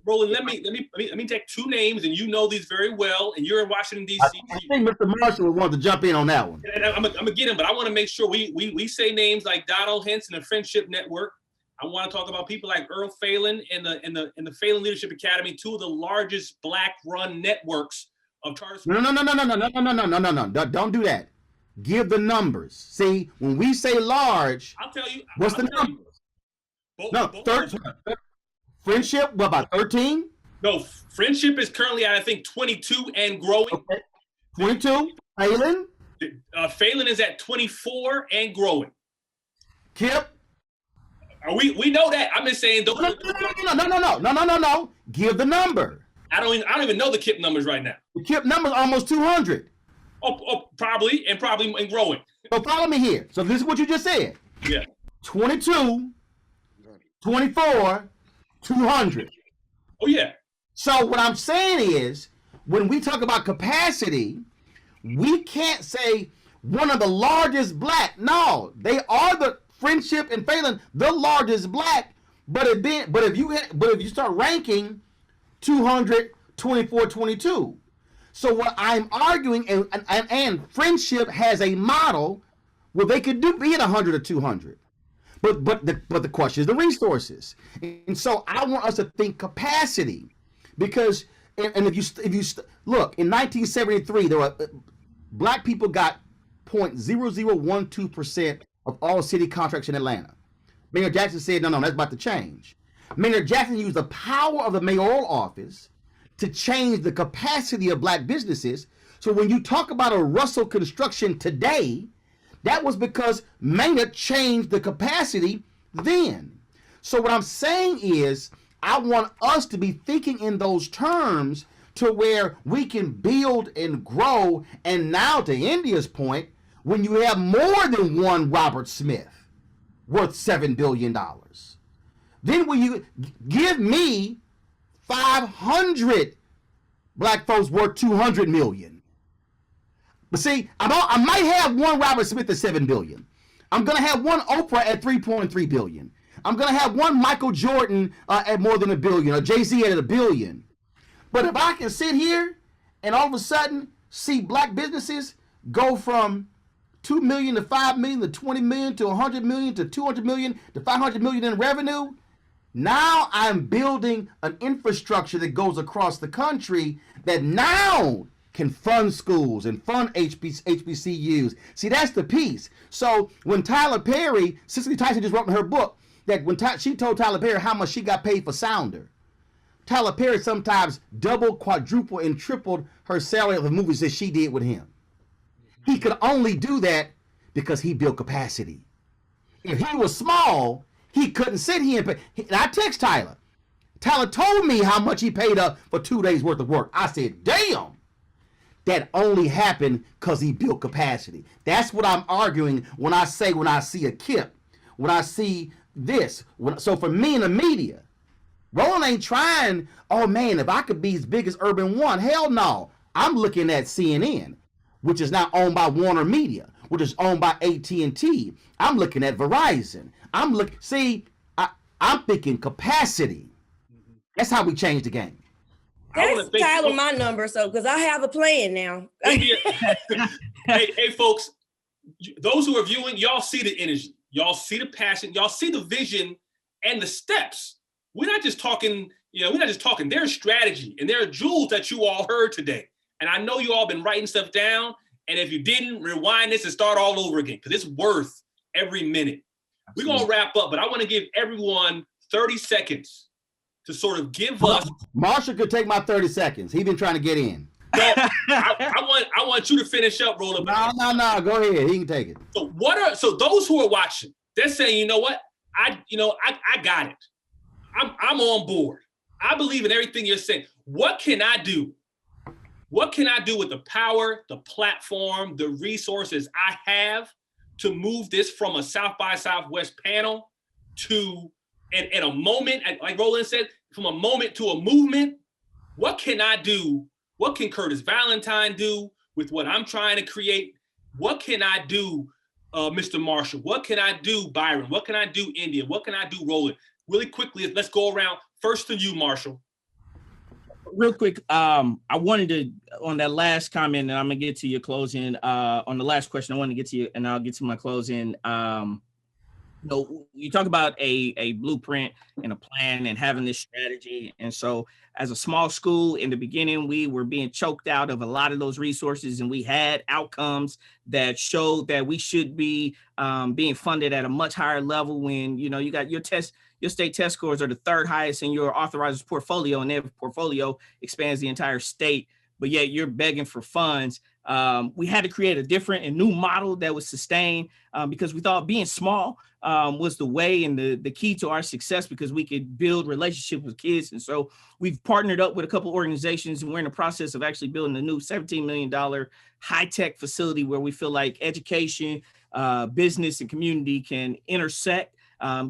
Roland, let me take 2 names, and you know these very well, and you're in Washington, D.C. I think Mr. Marshall would want to jump in on that one. And I'm gonna get him, but I want to make sure we say names like Donald Henson and Friendship Network. I want to talk about people like Earl Phelan and the Phelan Leadership Academy, 2 of the largest Black-run networks of charter schools? No. Don't do that. Give the numbers. See, when we say large, I'll tell you. what's the numbers? No, 13. Friendship, what about 13? No, Friendship is currently at, I think, 22 and growing. Okay. 22. Phelan? Phelan is at 24 and growing. Kip? We know that. I'm just saying. No. Give the number. I don't even know the KIP numbers right now. The KIP number's almost 200. Oh, probably and growing. So follow me here. So this is what you just said. Yeah. 22, 24, 200. Oh yeah. So what I'm saying is, when we talk about capacity, we can't say one of the largest black. No, they are the Friendship and Phelan, the largest black. But if you start ranking 200, 24, 22. So what I'm arguing, and Friendship has a model where they could be at 100 or 200. But the question is the resources. And so I want us to think capacity, because and if you look, in 1973 there were black people got 0.0012% of all city contracts in Atlanta. Mayor Jackson said, no, that's about to change. Mayor Jackson used the power of the mayoral office to change the capacity of black businesses. So when you talk about a Russell construction today, that was because Maynard changed the capacity then. So what I'm saying is, I want us to be thinking in those terms to where we can build and grow. And now, to India's point, when you have more than one Robert Smith worth $7 billion, then will you give me 500 black folks worth 200 million? But see, I might have one Robert Smith at 7 billion. I'm gonna have one Oprah at 3.3 billion. I'm gonna have one Michael Jordan at more than $1 billion, or Jay-Z at $1 billion. But if I can sit here and all of a sudden see black businesses go from 2 million to 5 million to 20 million to 100 million to 200 million to 500 million in revenue, now I'm building an infrastructure that goes across the country that now can fund schools and fund HBCUs. See, that's the piece. So when Tyler Perry, Cicely Tyson just wrote in her book that when she told Tyler Perry how much she got paid for Sounder, Tyler Perry sometimes doubled, quadrupled, and tripled her salary of the movies that she did with him. He could only do that because he built capacity. If he was small, he couldn't sit here and pay. And I text Tyler. Tyler told me how much he paid up for 2 days worth of work. I said, damn. That only happened because he built capacity. That's what I'm arguing when I see a KIP, when I see this. So for me in the media, Roland ain't trying, oh man, if I could be as big as Urban One, hell no. I'm looking at CNN, which is now owned by Warner Media, which is owned by AT&T. I'm looking at Verizon. I'm thinking capacity. That's how we change the game. That's Tyler my number, so because I have a plan now. hey, folks, those who are viewing, y'all see the energy, y'all see the passion, y'all see the vision and the steps. We're not just talking, There's strategy and there are jewels that you all heard today. And I know you all been writing stuff down. And if you didn't, rewind this and start all over again, because it's worth every minute. We're going to wrap up, but I want to give everyone 30 seconds to sort of give us. Marshall could take my 30 seconds. He's been trying to get in. No, I want you to finish up, Roland. No. Go ahead. He can take it. So those who are watching, they're saying, you know what? I got it. I'm on board. I believe in everything you're saying. What can I do? What can I do with the power, the platform, the resources I have to move this from a South by Southwest panel to in a moment, like Roland said, from a moment to a movement? What can I do? What can Curtis Valentine do with what I'm trying to create? What can I do, Mr. Marshall? What can I do, Byron? What can I do, India? What can I do, Roland? Really quickly, let's go around. First to you, Marshall. Real quick, I wanted to, on that last comment, and I'm gonna get to your closing. On the last question, I want to get to you, and I'll get to my closing. You talk about a blueprint and a plan and having this strategy. And so as a small school in the beginning, we were being choked out of a lot of those resources, and we had outcomes that showed that we should be being funded at a much higher level. When, you got your state test scores are the third highest in your authorized portfolio, and their portfolio expands the entire state, but yet you're begging for funds. We had to create a different and new model that was sustained because we thought being small was the way and the key to our success, because we could build relationships with kids. And so we've partnered up with a couple organizations, and we're in the process of actually building a new $17 million high-tech facility where we feel like education, business, and community can intersect,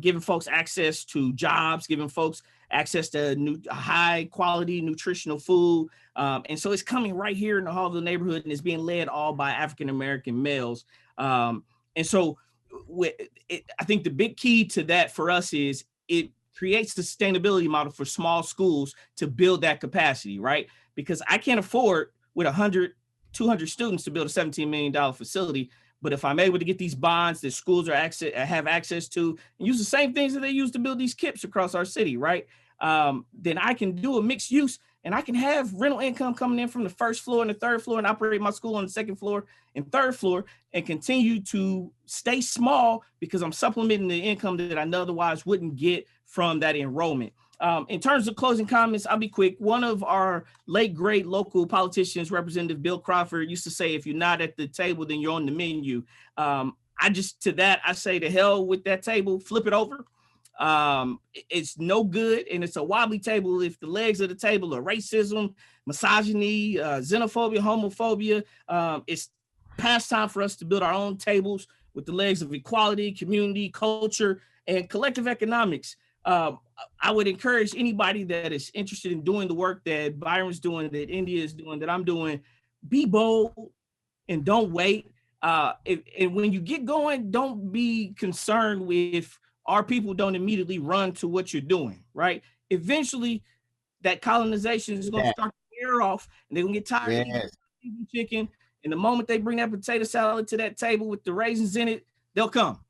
giving folks access to jobs, giving folks access to high quality nutritional food. And so it's coming right here in the Hallville neighborhood, and it's being led all by African-American males. And so I think the big key to that for us is it creates the sustainability model for small schools to build that capacity, right? Because I can't afford with 100, 200 students to build a $17 million facility. But if I'm able to get these bonds that schools have access to and use the same things that they use to build these KIPs across our city, right? Then I can do a mixed use, and I can have rental income coming in from the first floor and the third floor, and operate my school on the second floor and third floor, and continue to stay small because I'm supplementing the income that I otherwise wouldn't get from that enrollment. In terms of closing comments, I'll be quick. One of our late great local politicians, Representative Bill Crawford, used to say, if you're not at the table, then you're on the menu. I say to hell with that table, flip it over. It's no good, and it's a wobbly table if the legs of the table are racism, misogyny, xenophobia, homophobia. It's past time for us to build our own tables with the legs of equality, community, culture, and collective economics. I would encourage anybody that is interested in doing the work that Byron's doing, that India is doing, that I'm doing, be bold and don't wait. And when you get going, don't be concerned with our people don't immediately run to what you're doing, right? Eventually, that colonization is going to start to wear off, and they're going to get tired of eating chicken. And the moment they bring that potato salad to that table with the raisins in it, they'll come.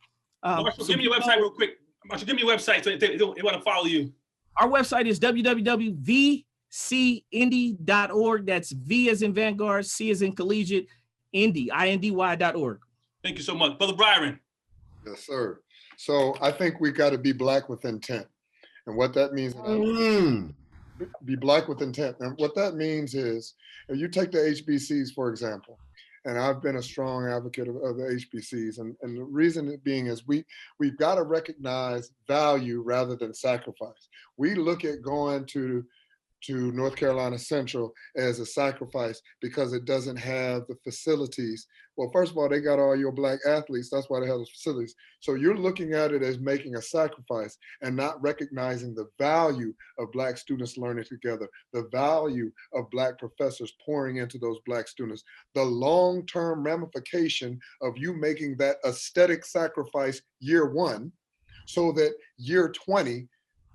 Marshall, give me your website real quick. Marshall, give me your website so they want to follow you. Our website is www.vcindy.org. That's V as in Vanguard, C as in Collegiate, Indy, INDY.org. Thank you so much. Brother Byron. Yes, sir. So I think we got to be Black with intent. And what that means, be Black with intent. And what that means is, if you take the HBCs, for example, and I've been a strong advocate of the HBCs. And the reason being is we've got to recognize value rather than sacrifice. We look at going to North Carolina Central as a sacrifice because it doesn't have the facilities. Well, first of all, they got all your Black athletes. That's why they have those facilities. So you're looking at it as making a sacrifice and not recognizing the value of Black students learning together, the value of Black professors pouring into those Black students, the long-term ramification of you making that aesthetic sacrifice year one, so that year 20,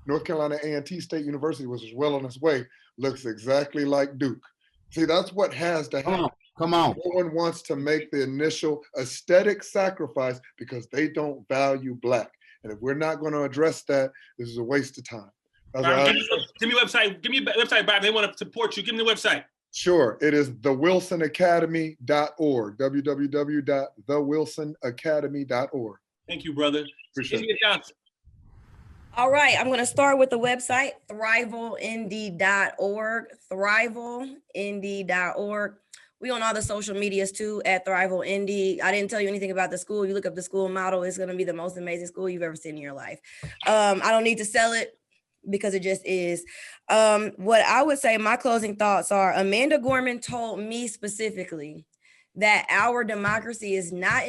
North Carolina A&T State University, which is well on its way, looks exactly like Duke. See, that's what has to happen. Come on. No one wants to make the initial aesthetic sacrifice because they don't value Black. And if we're not going to address that, this is a waste of time. Give me a website. Give me a website, Bob. They want to support you. Give me the website. Sure. It is thewilsonacademy.org, www.thewilsonacademy.org. Thank you, brother. Appreciate it. Johnson. All right, I'm going to start with the website, thrivalnd.org, thrivalnd.org. We on all the social medias too at ThrivalND. I didn't tell you anything about the school. You look up the school model, it's going to be the most amazing school you've ever seen in your life. I don't need to sell it because it just is. What I would say, my closing thoughts are, Amanda Gorman told me specifically that our democracy is not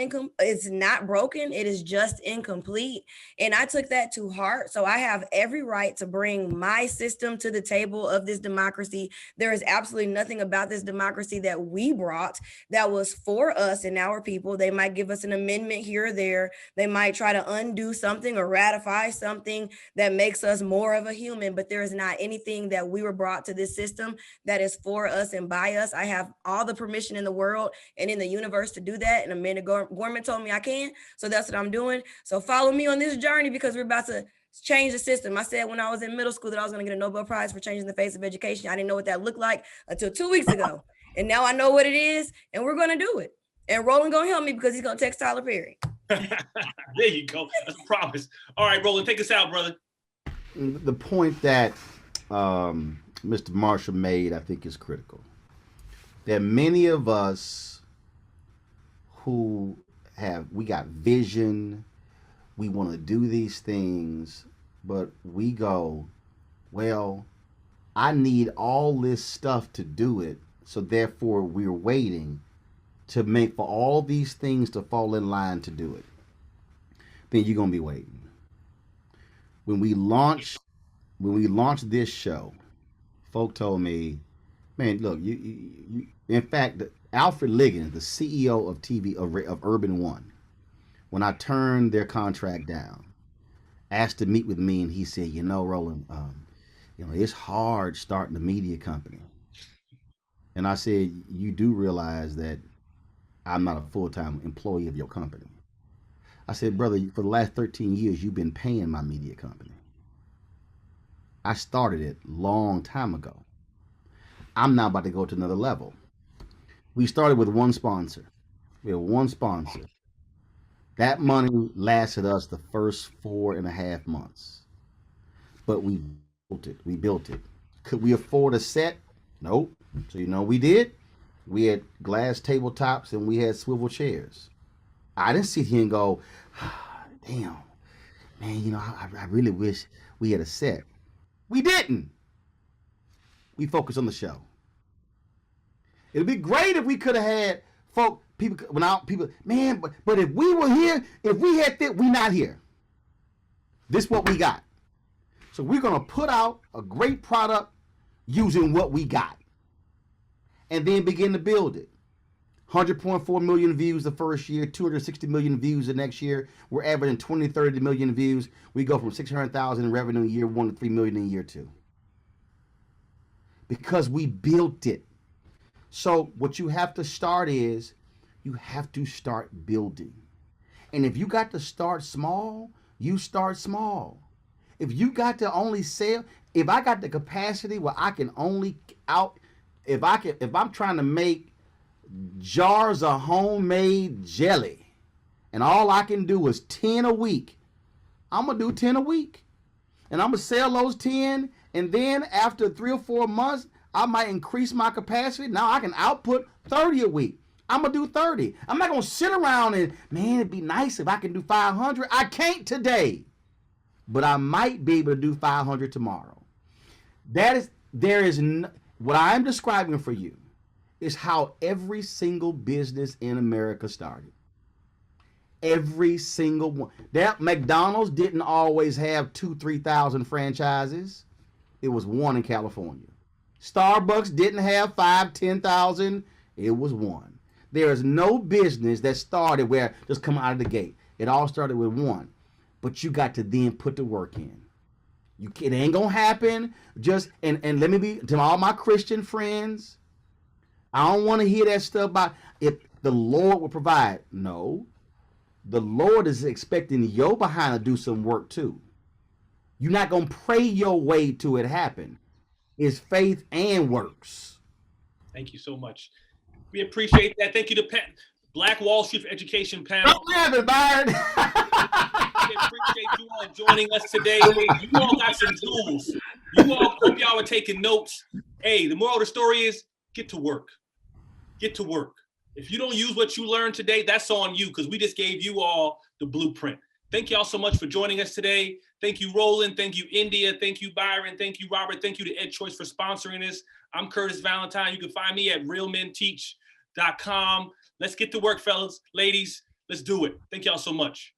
broken. It is just incomplete. And I took that to heart. So I have every right to bring my system to the table of this democracy. There is absolutely nothing about this democracy that we brought that was for us and our people. They might give us an amendment here or there. They might try to undo something or ratify something that makes us more of a human, but there is not anything that we were brought to this system that is for us and by us. I have all the permission in the world and in the universe to do that. And Amanda Gorman told me I can. So that's what I'm doing. So follow me on this journey because we're about to change the system. I said when I was in middle school that I was going to get a Nobel Prize for changing the face of education. I didn't know what that looked like until 2 weeks ago. And now I know what it is, and we're going to do it. And Roland going to help me because he's going to text Tyler Perry. There you go. That's a promise. All right, Roland, take us out, brother. The point that Mr. Marshall made, I think, is critical. There are many of us who we got vision, we want to do these things, but we go, well, I need all this stuff to do it, so therefore we're waiting to make for all these things to fall in line to do it. Then you're gonna be waiting. When we launched this show, folk told me, man, look, you in fact, Alfred Liggins, the CEO of TV of Urban One, when I turned their contract down, asked to meet with me, and he said, you know, Roland, it's hard starting a media company. And I said, you do realize that I'm not a full-time employee of your company. I said, brother, for the last 13 years, you've been paying my media company. I started it long time ago. I'm now about to go to another level. We started with one sponsor. We have one sponsor. That money lasted us the first 4.5 months. But we built it. Could we afford a set? Nope. So we did. We had glass tabletops and we had swivel chairs. I didn't sit here and go, damn, man, I really wish we had a set. We didn't. We focused on the show. It'd be great if we could have had people, man, but if we were here, if we had that, we not here. This is what we got. So we're going to put out a great product using what we got. And then begin to build it. 100.4 million views the first year, 260 million views the next year. We're averaging 20, 30 million views. We go from 600,000 in revenue in year 1 to 3 million in year 2. Because we built it. So what you have to start is, you have to start building. And if you got to start small, you start small. If you got to only sell, if I got the capacity where I can only if I'm trying to make jars of homemade jelly and all I can do is 10 a week, I'm gonna do 10 a week. And I'm gonna sell those 10, and then after 3 or 4 months, I might increase my capacity. Now I can output 30 a week. I'm gonna do 30. I'm not gonna sit around and, man, it'd be nice if I can do 500. I can't today, but I might be able to do 500 tomorrow. What I'm describing for you is how every single business in America started. Every single one. That McDonald's didn't always have 2,000-3,000 franchises. It was one in California. Starbucks didn't have 5,000-10,000. It was one. There is no business that started where just come out of the gate. It all started with one. But you got to then put the work in. It ain't gonna happen. And let me be to all my Christian friends. I don't want to hear that stuff about if the Lord will provide. No, the Lord is expecting your behind to do some work too. You're not gonna pray your way to it happen. It's faith and works. Thank you so much. We appreciate that. Thank you to Black Wall Street for Education panel. Don't have it, Byron. We appreciate you all joining us today. You all got some tools. You all, hope y'all were taking notes. Hey, the moral of the story is get to work. Get to work. If you don't use what you learned today, that's on you, because we just gave you all the blueprint. Thank y'all so much for joining us today. Thank you, Roland. Thank you, India. Thank you, Byron. Thank you, Robert. Thank you to EdChoice for sponsoring this. I'm Curtis Valentine. You can find me at realmenteach.com. Let's get to work, fellas, ladies. Let's do it. Thank y'all so much.